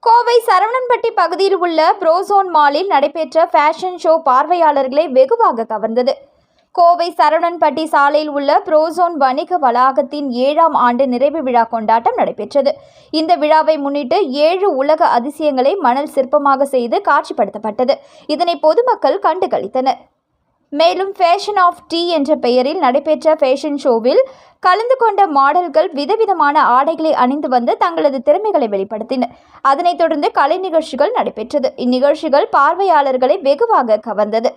கோவை சரவணன்பட்டி பகுதியில் உள்ள புரோசோன் மாலில் நடைபெற்ற ஃபேஷன் ஷோ பார்வையாளர்களை வெகுவாக கவர்ந்தது. கோவை சரவணன்பட்டி சாலையில் உள்ள புரோசோன் வணிக வளாகத்தின் 7ஆம் ஆண்டு நிறைவு விழா கொண்டாட்டம் நடைபெற்றது. இந்த விழாவை முன்னிட்டு 7 உலக அதிசயங்களை மணல் சிற்பமாக செய்து காட்சிப்படுத்தப்பட்டது. இதனை பொதுமக்கள் கண்டு களித்தனர். மேலும் ஃபேஷன் ஆஃப் டீ என்ற பெயரில் நடைபெற்ற ஃபேஷன் ஷோவில் கலந்து கொண்ட மாடல்கள் விதவிதமான ஆடைகளை அணிந்து வந்து தங்களது திறமைகளை வெளிப்படுத்தினர். அதனைத் தொடர்ந்து கலை நிகழ்ச்சிகள் நடைபெற்றது. இந்நிகழ்ச்சிகள் பார்வையாளர்களை வெகுவாக கவர்ந்தது.